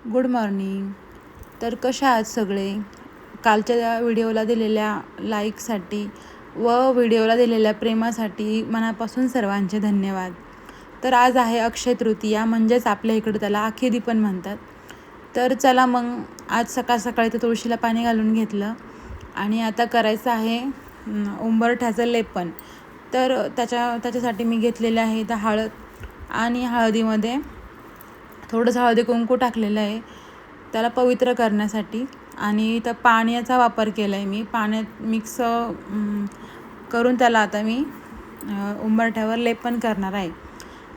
Good morning. तर कशा आहात सगळे? कालच्या व्हिडिओला दिलेल्या लाईकसाठी व व्हिडिओला दिलेल्या प्रेमासाठी मनापासून सर्वांचे धन्यवाद. तर आज आहे अक्षय तृतीया, म्हणजेच आपल्या इकडे त्याला आखेदी पण म्हणतात. तर चला मग आज सकाळ सकाळी तर तुळशीला पाणी घालून घेतलं आणि आता करायचं आहे उंबरठ्याचं लेपन. तर त्याच्यासाठी मी घेतलेलं आहे इथं हळद आणि हळदीमध्ये थोडंसं हळदी कुंकू टाकलेलं आहे त्याला पवित्र करण्यासाठी. आणि इथं पाण्याचा वापर केला आहे मी. पाण्यात मिक्स करून त्याला आता मी उंबरठ्यावर लेपन करणार आहे.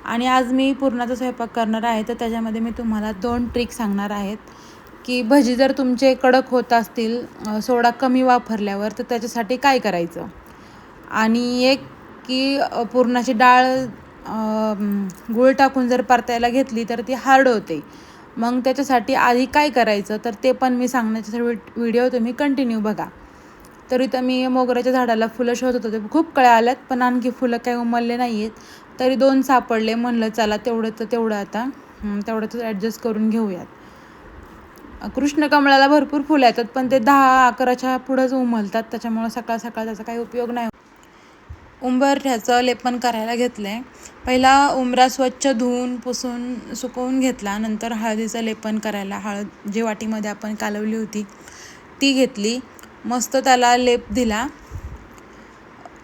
आणि आज मी पुरणाचा स्वयंपाक करणार आहे, तर त्याच्यामध्ये मी तुम्हाला 2 ट्रिक सांगणार आहेत की भजी जर तुमचे कडक होत असतील सोडा कमी वापरल्यावर, तर त्याच्यासाठी काय करायचं. आणि एक की पुरणाची डाळ गूळ टाकून जर परतायला घेतली तर ती हार्ड होते. मग त्याच्यासाठी आधी काय करायचं, तर ते पण मी सांगण्याचा व्हिडिओ तुम्ही कंटिन्यू बघा. तर इथं मी मोगऱ्याच्या झाडाला फुलं शोधत होते. खूप कळ्या आल्यात, पण आणखी फुलं काही उमलले नाही आहेत. तरी 2 सापडले. म्हणलं चला तेवढं आता तेवढंच ॲडजस्ट करून घेऊयात. कृष्णकमळाला भरपूर फुलं येतात, पण ते 10-11च्या पुढंच उमलतात. त्याच्यामुळं सकाळ सकाळ त्याचा काही उपयोग नाही. उंबरठ्याचं लेपन करायला घेतलं आहे. पहिला उंबरा स्वच्छ धुवून पुसून सुकवून घेतला. नंतर हळदीचं लेपन करायला हळद जी वाटीमध्ये आपण कालवली होती ती घेतली. मस्त त्याला लेप दिला.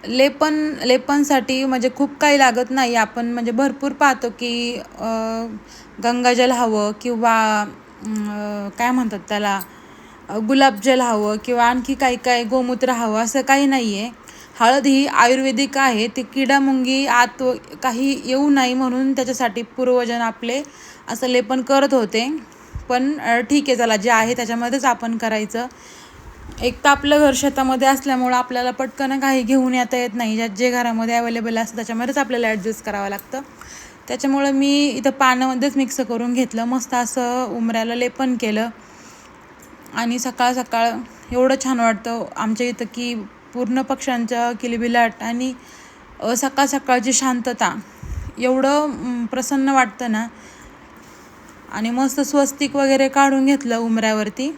लेपनसाठी म्हणजे खूप काही लागत नाही. आपण म्हणजे भरपूर पाहतो की गंगाजल हवं किंवा काय म्हणतात त्याला गुलाबजल हवं किंवा आणखी काही गोमूत्र हवं, असं काही नाही आहे. हळद ही आयुर्वेदिक आहे. ती किडामुंगी आत काही येऊ नाही म्हणून त्याच्यासाठी पूर्वजन आपले असं लेपन करत होते. पण ठीक आहे, चला जे आहे त्याच्यामध्येच आपण करायचं. एक तर आपलं घर शेतामध्ये असल्यामुळं आपल्याला पटकन काही घेऊन येता येत नाही. जे घरामध्ये अवेलेबल असतं त्याच्यामध्येच आपल्याला ॲडजस्ट करावं लागतं. त्याच्यामुळं मी इथं पाण्यामध्येच मिक्स करून घेतलं. मस्त असं उंबऱ्याला लेपन केलं. आणि सकाळ सकाळ एवढं छान वाटतं आमच्या इथं की पूर्ण पक्ष्यांच्या किलबिलाट आणि सकाळ सकाळची शांतता एवढं प्रसन्न वाटतं ना. आणि मस्त स्वस्तिक वगैरे काढून घेतलं उंबऱ्यावरती.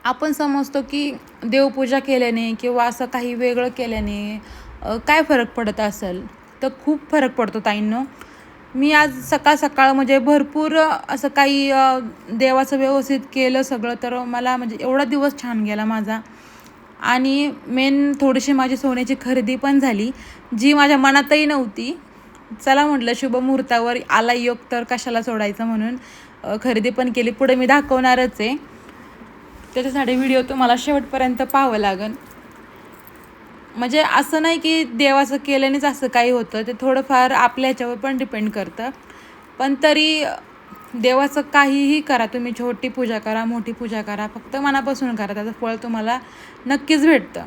आपण समजतो की देवपूजा केल्याने किंवा असं काही वेगळं केल्याने काय फरक पडत असेल, तर खूप फरक पडतो ताईंनो. मी आज सकाळ सकाळ म्हणजे भरपूर असं काही देवाचं व्यवस्थित केलं सगळं, तर मला म्हणजे एवढा दिवस छान गेला माझा. आणि मेन थोडीशी माझी सोन्याची खरेदी पण झाली, जी माझ्या मनातही नव्हती. चला म्हटलं शुभमुहूर्तावर आला योग तर कशाला सोडायचं, म्हणून खरेदी पण केली. पुढे मी दाखवणारच आहे. त्याच्यासाठी व्हिडिओ तुम्हाला शेवटपर्यंत पाहावं लागेल. म्हणजे असं नाही की देवाचं केल्यानेच असं काही होतं, ते थोडंफार आपल्या ह्याच्यावर पण डिपेंड करतं. पण तरी देवाचं काहीही करा तुम्ही, छोटी पूजा करा मोठी पूजा करा, फक्त मनापासून करा, त्याचं फळ तुम्हाला नक्कीच भेटतं.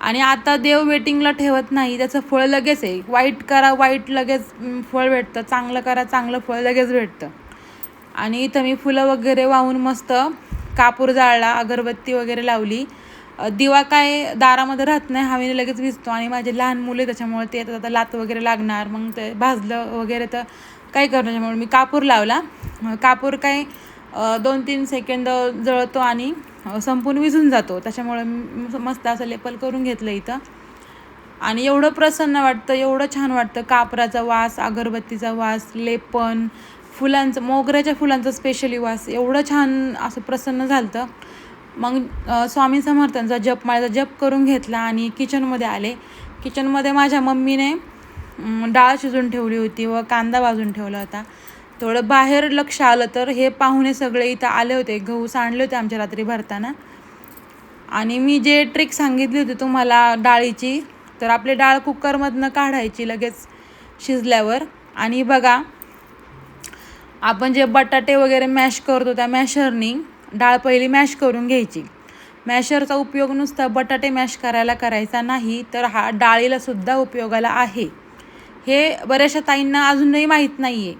आणि आता देव वेटिंगला ठेवत नाही, त्याचं फळ लगेच आहे. वाईट करा वाईट लगेच फळ भेटतं, चांगलं करा चांगलं फळ लगेच भेटतं. आणि इथं मी फुलं वगैरे वाहून मस्त कापूर जाळला, अगरबत्ती वगैरे लावली. दिवा काय दारामध्ये राहत नाही, हवेने लगेच विझतो. आणि माझे लहान मुले त्याच्यामुळे ते आता लात वगैरे लागणार, मग ते भाजलं वगैरे तर काय करणार. त्याच्यामुळे मी कापूर लावला. कापूर काय 2-3 सेकंद जळतो आणि संपून विझून जातो. त्याच्यामुळे मस्त असं लेपन करून घेतलं इथं. आणि एवढं प्रसन्न वाटतं, एवढं छान वाटतं. कापराचा वास, अगरबत्तीचा वास, लेपन, फुलांचं, मोगऱ्याच्या फुलांचा स्पेशली वास, एवढं छान असं प्रसन्न झालं. मग स्वामी समर्थांचा जपमाळेचा जप करून घेतला आणि किचनमध्ये आले. किचनमध्ये माझ्या मम्मीने डाळ शिजून ठेवली होती व कांदा भाजून ठेवला होता. थोडं बाहेर लक्ष आलं तर हे पाहुणे सगळे इथं आले होते. गहू सांडले होते आमच्या रात्री भरताना. आणि मी जे ट्रिक सांगितली होती तुम्हाला डाळीची, तर आपली डाळ कुकरमधनं काढायची लगेच शिजल्यावर. आणि बघा, आपण जे बटाटे वगैरे मॅश करतो त्या मॅशरनी डाळ पहिली मॅश करून घ्यायची. मॅशरचा उपयोग नुसता बटाटे मॅश करायला करायचा नाही, तर हा डाळीलासुद्धा उपयोगाला आहे. हे बऱ्याचशा ताईंना अजूनही माहीत नाही आहे.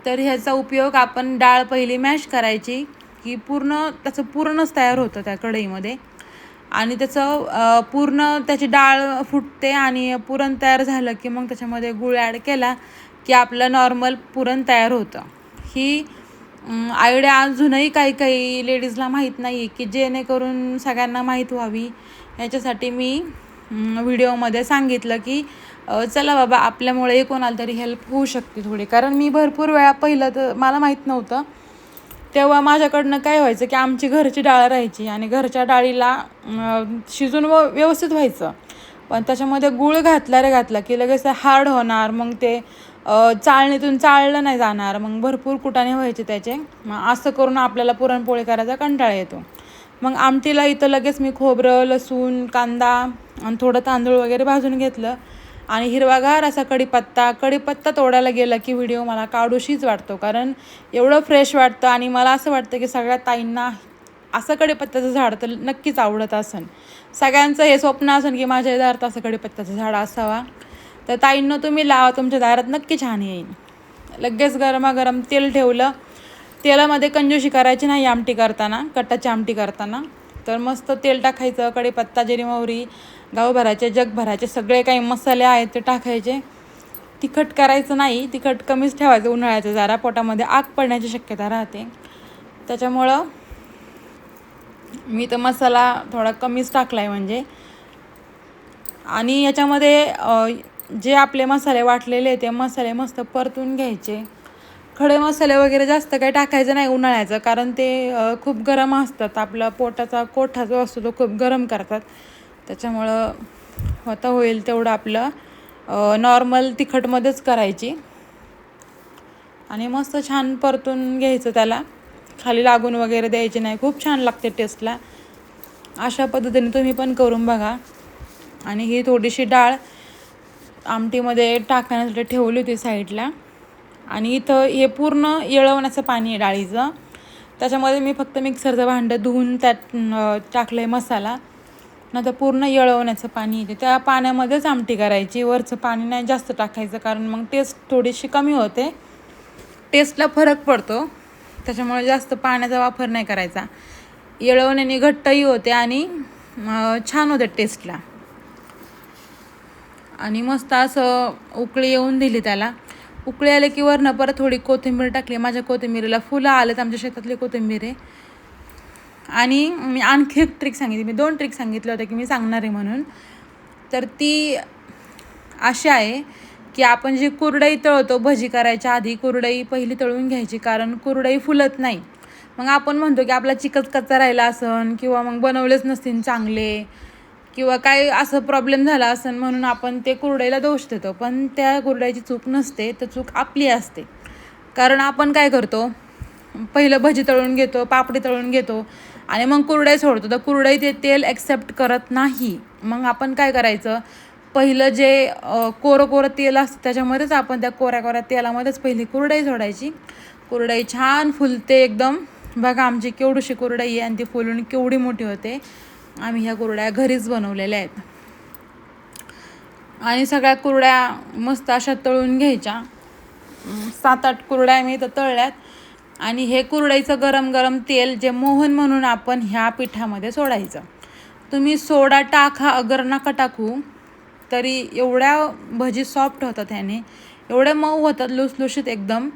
तर ह्याचा उपयोग आपण डाळ पहिली मॅश करायची की त्याचं पूर्णच तयार होतं त्या कढईमध्ये. आणि त्याचं पूर्ण त्याची डाळ फुटते आणि पुरण तयार झालं की मग त्याच्यामध्ये गूळ ॲड केला की आपलं नॉर्मल पुरण तयार होतं. ही आयडिया अजूनही काही काही लेडीजला माहीत नाही आहे, की जेणेकरून सगळ्यांना माहीत व्हावी याच्यासाठी मी व्हिडिओमध्ये सांगितलं की चला बाबा आपल्यामुळे कोणाला तरी हेल्प होऊ शकते थोडी. कारण मी भरपूर वेळा पहिलं तर मला माहीत नव्हतं, तेव्हा माझ्याकडनं काय व्हायचं की आमची घरची डाळ राहायची आणि घरच्या डाळीला शिजून व्यवस्थित व्हायचं, पण त्याच्यामध्ये गूळ घातला की लगेच हार्ड होणार, मग ते चाळणीतून चाळलं नाही जाणार, मग भरपूर कुटाणे व्हायचे त्याचे. मग असं करून आपल्याला पुरणपोळी करायचा कंटाळा येतो. मग आमटीला इथं लगेच मी खोबरं, लसूण, कांदा आणि थोडं तांदूळ वगैरे भाजून घेतलं आणि हिरवागार असा कढीपत्ता तोडायला गेला की व्हिडिओ मला काढूशीच वाटतो, कारण एवढं फ्रेश वाटतं. आणि मला असं वाटतं की सगळ्या ताईंना असं कढीपत्त्याचं झाड तर नक्कीच आवडत असेल. सगळ्यांचं हे स्वप्न असेल की माझ्या दारात असं कढीपत्त्याचं झाड असावा. तर ताईंना तुम्ही लावा, तुमच्या दारात नक्की छान येईल. लगेच गरमागरम तेल ठेवलं. तेलामध्ये कंजूशी करायची नाही आमटी करताना, कटाची आमटी करताना. तर मस्त तेल टाकायचं, कढीपत्ता, जिरी, मोहरी, गावभराचे, जगभराचे सगळे काही मसाले आहेत ते टाकायचे. तिखट करायचं नाही, तिखट कमीच ठेवायचं उन्हाळ्याचं, जरा पोटामध्ये आग पडण्याची शक्यता राहते. त्याच्यामुळं मी तर मसाला थोडा कमीच टाकला आहे म्हणजे. आणि याच्यामध्ये जे आपले मसाले वाटलेले ते मसाले मस्त परतून घ्यायचे. खडे मसाले वगैरे जास्त काही टाकायचं नाही उन्हाळ्याचं, कारण ते खूप गरम असतात, आपला पोटाचा कोठा जो असतो तो खूप गरम करतात. त्याच्यामुळं होता होईल तेवढं आपलं नॉर्मल तिखटमध्येच करायची आणि मस्त छान परतून घ्यायचं, त्याला खाली लागून वगैरे द्यायची नाही. खूप छान लागते टेस्टला. अशा पद्धतीने तुम्ही पण करून बघा. आणि ही थोडीशी डाळ आमटीमध्ये टाकण्यासाठी ठेवली होती साईडला. आणि इथं हे पूर्ण येळवण्याचं पाणी आहे डाळीचं. त्याच्यामध्ये मी फक्त मिक्सरचं भांडं धुवून त्यात टाकलं आहे मसाला. नंतर पूर्ण येळवण्याचं पाणी येते, त्या पाण्यामध्येच आमटी करायची. वरचं पाणी नाही जास्त टाकायचं, कारण मग टेस्ट थोडीशी कमी होते, टेस्टला फरक पडतो. त्याच्यामुळे जास्त पाण्याचा वापर नाही करायचा. येळवण्याने घट्टही होते आणि छान होते टेस्टला. आणि मस्त असं उकळी येऊन दिली त्याला. उकळी आले की वरनं परत थोडी कोथिंबीर टाकली. माझ्या कोथिंबीरीला फुलं आलेत, आमच्या शेतातली कोथिंबीर आहे. आणि मी आणखी एक ट्रिक सांगितली, मी 2 ट्रिक सांगितलं होतं की मी सांगणार आहे म्हणून. तर ती अशी आहे की आपण जी कुरडई तळतो, भजी करायच्या आधी कुरडई पहिली तळून घ्यायची, कारण कुरडई फुलत नाही. मग आपण म्हणतो की आपला चिकच कच्चा राहिला असन, किंवा मग बनवलेच नसतील चांगले, किंवा काय असं प्रॉब्लेम झाला असेल म्हणून आपण ते कुरडईला दोष देतो. पण त्या कुरडईची चूक नसते, तर चूक आपली असते. कारण आपण काय करतो, पहिलं भजी तळून घेतो, पापडी तळून घेतो आणि मग कुरडई सोडतो, तर कुरडई ते तेल ॲक्सेप्ट करत नाही. मग आपण काय करायचं, पहिलं जे कोरं तेल असतं त्याच्यामध्येच आपण त्या कोऱ्या तेलामध्येच पहिली कुरडई सोडायची. कुरडई छान फुलते एकदम. बघा आमची केवढीशी कुरडई आहे आणि ती फुलून केवढी मोठी होते. आम्ही ह्या कुरड्या घरीच बनवलेल्या आहेत. आणि सगळ्या कुरड्या मस्त अशा तळून घ्यायच्या. 7-8 कुरड्या मी इथं तळल्यात. आणि हे कुरडईचं गरम गरम तेल जे मोहन म्हणून आपण ह्या पिठामध्ये सोडायचं. तुम्ही सोडा टाका अगर नका टाकू, तरी एवढ्या भजी सॉफ्ट होतात ह्याने, एवढे मऊ होतात, लुसलुशीत एकदम.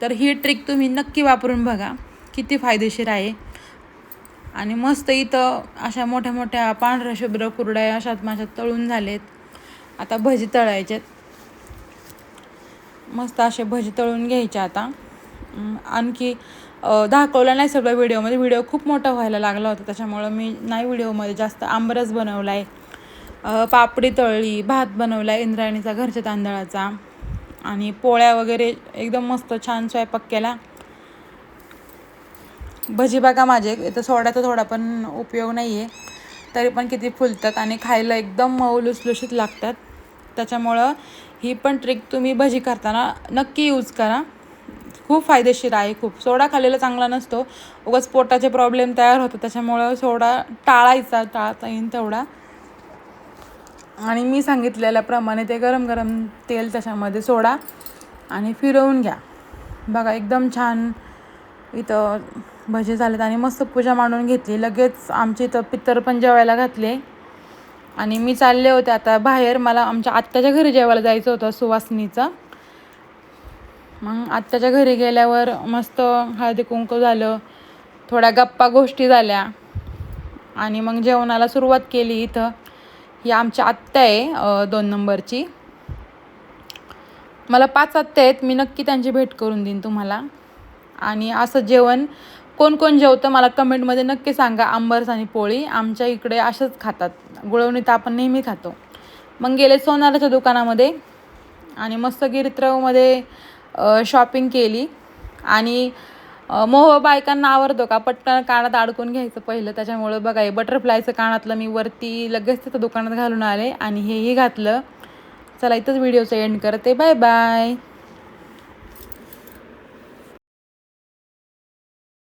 तर ही ट्रिक तुम्ही नक्की वापरून बघा, किती फायदेशीर आहे. आणि मस्त इथं अशा मोठ्या मोठ्या पांढऱ्या शुभ्र कुरड्या अशात माझ्या तळून झालेत. आता भजी तळायच्यात. मस्त असे भजी तळून घ्यायचे आता. आणखी दाखवलं नाही सगळं व्हिडिओमध्ये, व्हिडिओ खूप मोठा व्हायला लागला होता, त्याच्यामुळं मी नाही व्हिडिओमध्ये जास्त. आंबरस बनवला आहे, पापडी तळली, भात बनवला आहे इंद्रायणीचा घरच्या तांदळाचा, आणि पोळ्या वगैरे एकदम मस्त छान स्वयंपाक केला. भजी बघा माझे इथं सोड्याचा थोडा पण उपयोग नाही आहे, तरी पण किती फुलतात आणि खायला एकदम मऊ लुसलुशीत लागतात. त्याच्यामुळं ही पण ट्रिक तुम्ही भजी करताना नक्की यूज करा. खूप फायदेशीर आहे. खूप सोडा खाल्लेला चांगला नसतो, उगाच पोटाचे प्रॉब्लेम तयार होतात. त्याच्यामुळं सोडा टाळता येईल तेवढा. आणि मी सांगितलेल्याप्रमाणे ते गरम गरम तेल त्याच्यामध्ये सोडा आणि फिरवून घ्या. बघा एकदम छान इथं भजी झालेत. आणि मस्त पूजा मांडून घेतली. लगेच आमची इथं पितर पण जेवायला घातले. आणि मी चालले होते आता बाहेर, मला आमच्या आत्याच्या घरी जेवायला जायचं होतं सुवासिनीचं. मग आत्याच्या घरी गेल्यावर मस्त हळदी कुंकू झालं, थोड्या गप्पा गोष्टी झाल्या आणि मग जेवणाला सुरुवात केली. इथं ही आमची आत्या आहे 2 नंबरची. मला 5 आत्या आहेत, मी नक्की त्यांची भेट करून देईन तुम्हाला. आणि असं जेवण कोण कोण जेवतं मला कमेंटमध्ये नक्की सांगा. आंबरस आणि पोळी आमच्या इकडे अशाच खातात, गुळवणी तर आपण नेहमी खातो. मग गेले सोनाराच्या दुकानामध्ये आणि मस्त गिरित्रमध्ये शॉपिंग केली. आणि मोह बायकांना आवडतो का, पटकन कानात अडकून घ्यायचं पहिलं. त्याच्यामुळं बघा हे बटरफ्लायचं कानातलं मी वरती लगेच तिथं दुकानात घालून आले आणि हेही घातलं. चला इथंच व्हिडिओचं एंड करते. Bye bye.